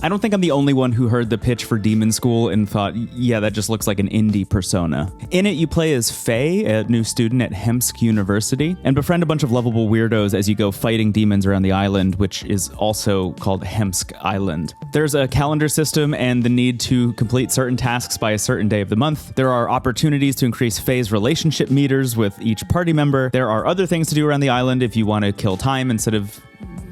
I don't think I'm the only one who heard the pitch for Demonschool and thought, yeah, that just looks like an indie Persona. In it, you play as Faye, a new student at Hemsk University, and befriend a bunch of lovable weirdos as you go fighting demons around the island, which is also called Hemsk Island. There's a calendar system and the need to complete certain tasks by a certain day of the month. There are opportunities to increase Faye's relationship meters with each party member. There are other things to do around the island if you want to kill time instead of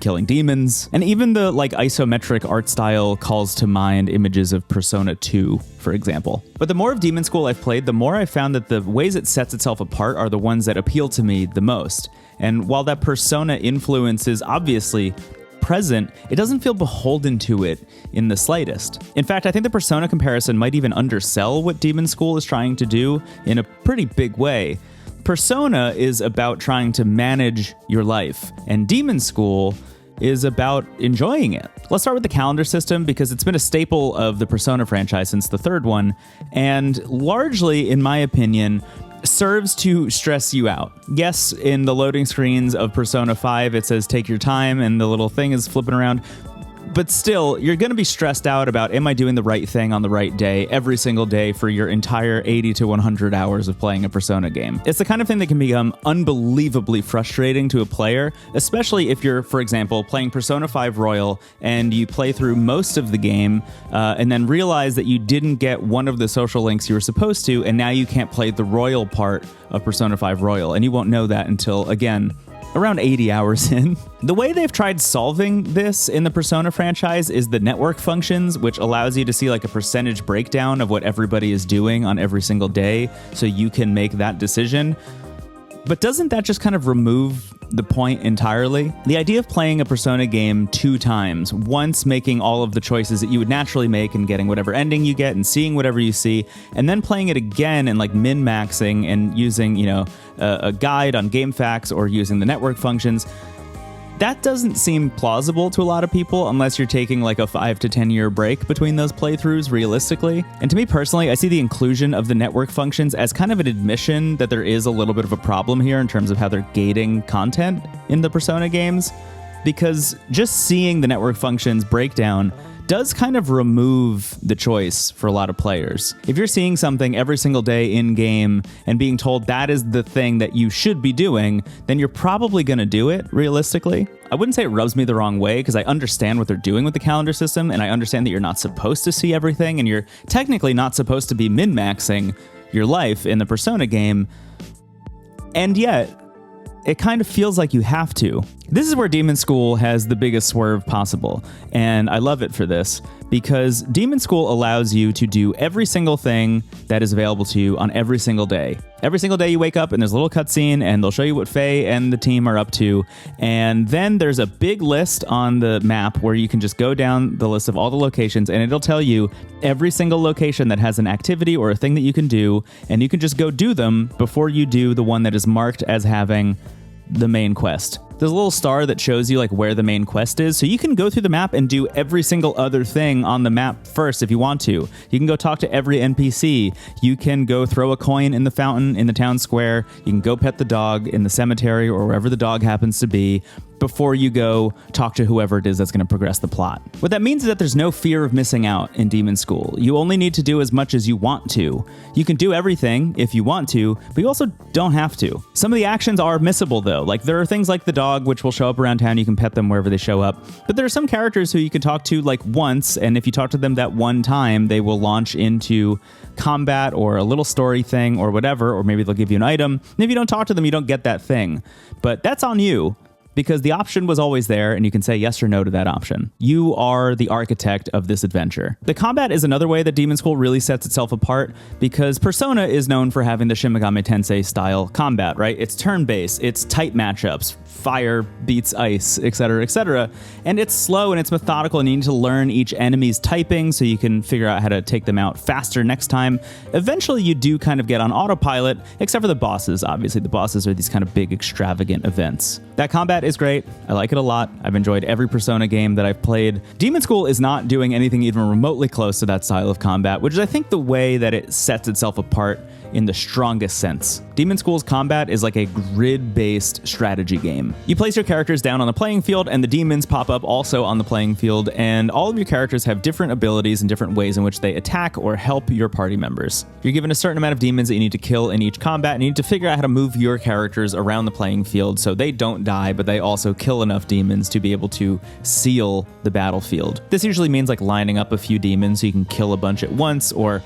killing demons. And even the isometric art style calls to mind images of Persona 2, for example. But the more of Demonschool I've played, the more I've found that the ways it sets itself apart are the ones that appeal to me the most. And while that Persona influence is obviously present, it doesn't feel beholden to it in the slightest. In fact, I think the Persona comparison might even undersell what Demonschool is trying to do in a pretty big way. Persona is about trying to manage your life, and Demonschool is about enjoying it. Let's start with the calendar system because it's been a staple of the Persona franchise since the third one, and largely, in my opinion, serves to stress you out. Yes, in the loading screens of Persona 5, it says take your time and the little thing is flipping around. But still, you're going to be stressed out about, am I doing the right thing on the right day every single day for your entire 80 to 100 hours of playing a Persona game? It's the kind of thing that can become unbelievably frustrating to a player, especially if you're, for example, playing Persona 5 Royal and you play through most of the game and then realize that you didn't get one of the social links you were supposed to, and now you can't play the Royal part of Persona 5 Royal, and you won't know that until, again, around 80 hours in. The way they've tried solving this in the Persona franchise is the network functions, which allows you to see a percentage breakdown of what everybody is doing on every single day, so you can make that decision. But doesn't that just kind of remove the point entirely? The idea of playing a Persona game 2 times, once making all of the choices that you would naturally make and getting whatever ending you get and seeing whatever you see, and then playing it again and min-maxing and using, a guide on GameFAQs or using the network functions, that doesn't seem plausible to a lot of people unless you're taking a 5 to 10 year break between those playthroughs realistically. And to me personally, I see the inclusion of the network functions as kind of an admission that there is a little bit of a problem here in terms of how they're gating content in the Persona games, because just seeing the network functions breakdown does kind of remove the choice for a lot of players. If you're seeing something every single day in-game and being told that is the thing that you should be doing, then you're probably going to do it, realistically. I wouldn't say it rubs me the wrong way, because I understand what they're doing with the calendar system, and I understand that you're not supposed to see everything, and you're technically not supposed to be min-maxing your life in the Persona game, and yet it kind of feels like you have to. This is where Demonschool has the biggest swerve possible, and I love it for this, because Demonschool allows you to do every single thing that is available to you on every single day. Every single day you wake up and there's a little cutscene and they'll show you what Faye and the team are up to, and then there's a big list on the map where you can just go down the list of all the locations and it'll tell you every single location that has an activity or a thing that you can do, and you can just go do them before you do the one that is marked as having the main quest. There's a little star that shows you where the main quest is, so you can go through the map and do every single other thing on the map first if you want to. You can go talk to every NPC. You can go throw a coin in the fountain in the town square. You can go pet the dog in the cemetery or wherever the dog happens to be before you go talk to whoever it is that's going to progress the plot. What that means is that there's no fear of missing out in Demonschool. You only need to do as much as you want to. You can do everything if you want to, but you also don't have to. Some of the actions are missable though. There are things like the dog, which will show up around town. You can pet them wherever they show up. But there are some characters who you can talk to once, and if you talk to them that one time, they will launch into combat or a little story thing or whatever, or maybe they'll give you an item. And if you don't talk to them, you don't get that thing. But that's on you, because the option was always there and you can say yes or no to that option. You are the architect of this adventure. The combat is another way that Demonschool really sets itself apart, because Persona is known for having the Shin Megami Tensei style combat, right? It's turn-based, it's tight matchups, fire beats ice, etc., and it's slow and it's methodical, and you need to learn each enemy's typing so you can figure out how to take them out faster next time. Eventually you do kind of get on autopilot, except for the bosses. Obviously the bosses are these kind of big extravagant events. That combat is great. I like it a lot. I've enjoyed every Persona game that I've played. Demonschool is not doing anything even remotely close to that style of combat, which is I think the way that it sets itself apart in the strongest sense. Demonschool's combat is like a grid-based strategy game. You place your characters down on the playing field, and the demons pop up also on the playing field, and all of your characters have different abilities and different ways in which they attack or help your party members. You're given a certain amount of demons that you need to kill in each combat, and you need to figure out how to move your characters around the playing field so they don't die, but they also kill enough demons to be able to seal the battlefield. This usually means like lining up a few demons so you can kill a bunch at once, or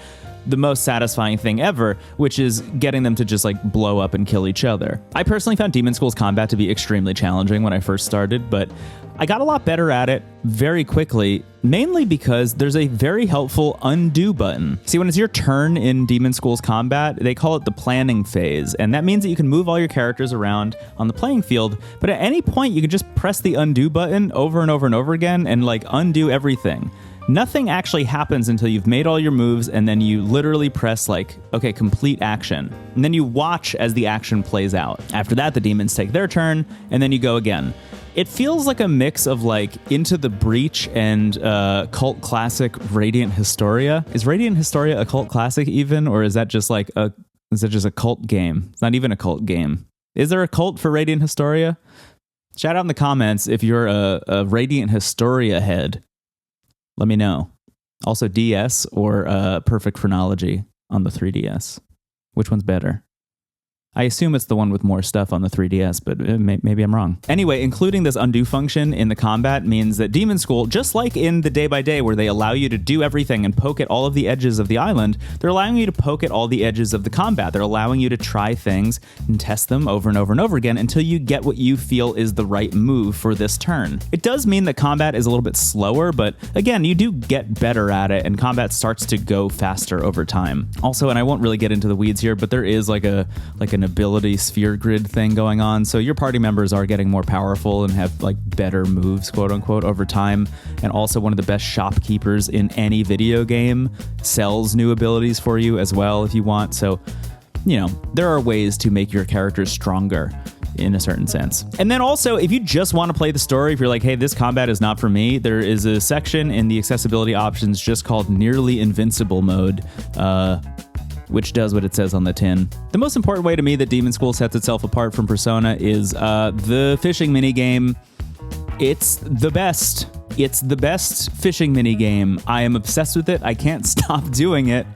the most satisfying thing ever, which is getting them to just like blow up and kill each other. I personally found Demonschool's combat to be extremely challenging when I first started, but I got a lot better at it very quickly, mainly because there's a very helpful undo button. See, when it's your turn in Demonschool's combat, they call it the planning phase, and that means that you can move all your characters around on the playing field, but at any point you can just press the undo button over and over and over again and like undo everything. Nothing actually happens until you've made all your moves, and then you literally press like, okay, complete action. And then you watch as the action plays out. After that, the demons take their turn, and then you go again. It feels like a mix of like Into the Breach and cult classic Radiant Historia. Is Radiant Historia a cult classic even, or is that just like a cult game? It's not even a cult game. Is there a cult for Radiant Historia? Shout out in the comments if you're a Radiant Historia head. Let me know. Also DS or Perfect Chronology on the 3DS. Which one's better? I assume it's the one with more stuff on the 3DS, but maybe I'm wrong. Anyway, including this undo function in the combat means that Demonschool, just like in the Day by Day where they allow you to do everything and poke at all of the edges of the island, they're allowing you to poke at all the edges of the combat. They're allowing you to try things and test them over and over and over again until you get what you feel is the right move for this turn. It does mean that combat is a little bit slower, but again, you do get better at it and combat starts to go faster over time. Also, and I won't really get into the weeds here, but there is like an ability sphere grid thing going on, so your party members are getting more powerful and have like better moves, quote unquote, over time. And also one of the best shopkeepers in any video game sells new abilities for you as well if you want. So, you know, there are ways to make your characters stronger in a certain sense. And then also, if you just want to play the story, if you're like, hey, this combat is not for me, there is a section in the accessibility options just called Nearly Invincible mode, which does what it says on the tin. The most important way to me that Demonschool sets itself apart from Persona is the fishing minigame. It's the best. It's the best fishing minigame. I am obsessed with it. I can't stop doing it.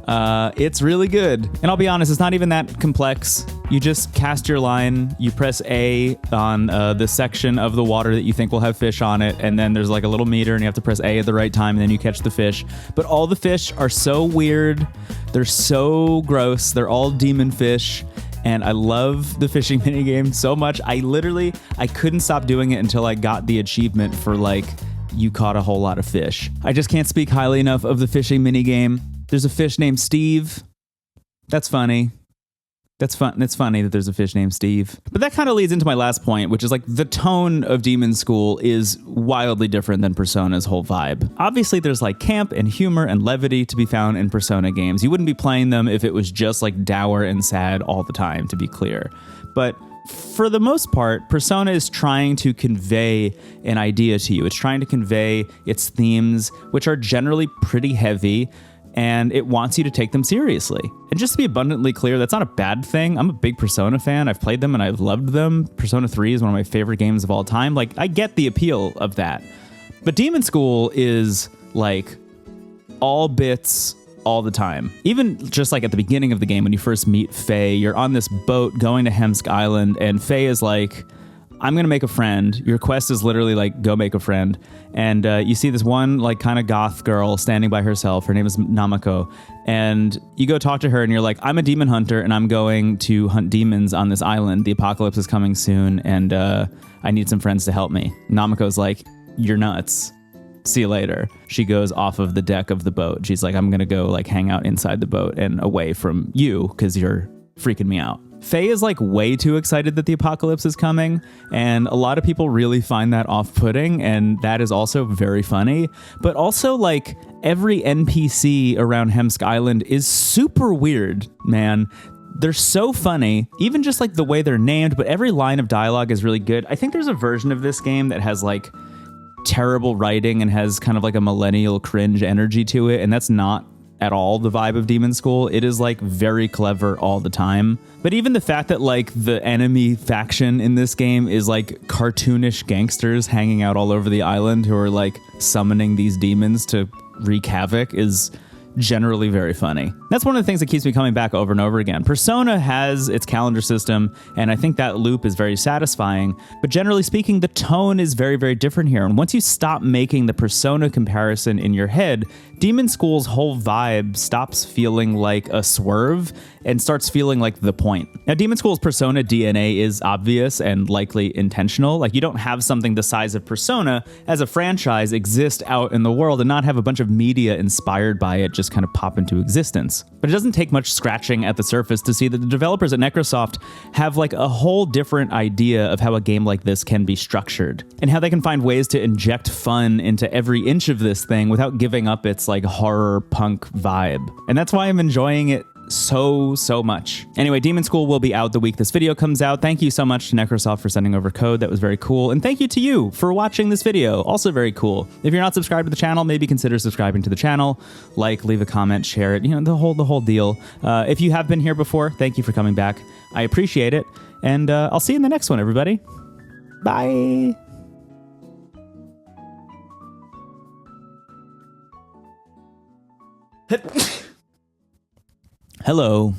It's really good. And I'll be honest, it's not even that complex. You just cast your line, you press A on the section of the water that you think will have fish on it, and then there's like a little meter and you have to press A at the right time and then you catch the fish. But all the fish are so weird. They're so gross. They're all demon fish. And I love the fishing minigame so much. I couldn't stop doing it until I got the achievement for like, you caught a whole lot of fish. I just can't speak highly enough of the fishing minigame. There's a fish named Steve. That's funny. That's fun. It's funny that there's a fish named Steve. But that kind of leads into my last point, which is like the tone of Demonschool is wildly different than Persona's whole vibe. Obviously, there's like camp and humor and levity to be found in Persona games. You wouldn't be playing them if it was just like dour and sad all the time, to be clear. But for the most part, Persona is trying to convey an idea to you. It's trying to convey its themes, which are generally pretty heavy, and it wants you to take them seriously. And just to be abundantly clear, that's not a bad thing. I'm a big Persona fan. I've played them and I've loved them. Persona 3 is one of my favorite games of all time. Like, I get the appeal of that. But Demonschool is like all bits all the time. Even just like at the beginning of the game when you first meet Faye, you're on this boat going to Hemsk Island, and Faye is like, I'm going to make a friend. Your quest is literally like, go make a friend. And you see this one like kind of goth girl standing by herself. Her name is Namako. And you go talk to her and you're like, I'm a demon hunter and I'm going to hunt demons on this island. The apocalypse is coming soon and I need some friends to help me. Namako's like, you're nuts. See you later. She goes off of the deck of the boat. She's like, I'm going to go like hang out inside the boat and away from you because you're freaking me out. Faye is like way too excited that the apocalypse is coming, and a lot of people really find that off-putting, and that is also very funny. But also, like, every NPC around Hemsk Island is super weird, man. They're so funny, even just like the way they're named, but every line of dialogue is really good. I think there's a version of this game that has like terrible writing and has kind of like a millennial cringe energy to it, and that's not at all the vibe of Demon School. It is like very clever all the time. But even the fact that like the enemy faction in this game is like cartoonish gangsters hanging out all over the island who are like summoning these demons to wreak havoc is generally very funny. That's one of the things that keeps me coming back over and over again. Persona has its calendar system, and I think that loop is very satisfying, but generally speaking, the tone is very, very different here. And once you stop making the Persona comparison in your head, Demon School's whole vibe stops feeling like a swerve and starts feeling like the point. Now, Demon School's Persona DNA is obvious and likely intentional. Like, you don't have something the size of Persona as a franchise exist out in the world and not have a bunch of media inspired by it just kind of pop into existence. But it doesn't take much scratching at the surface to see that the developers at Necrosoft have like a whole different idea of how a game like this can be structured and how they can find ways to inject fun into every inch of this thing without giving up its like horror punk vibe. And that's why I'm enjoying it so much. Anyway, Demon School will be out the week this video comes out. Thank you so much to Necrosoft for sending over code. That was very cool. And thank you to you for watching this video. Also very cool. If you're not subscribed to the channel, maybe consider subscribing to the channel. Like, leave a comment, share it, you know, the whole deal. If you have been here before, thank you for coming back. I appreciate it. And I'll see you in the next one, everybody. Bye. Hello.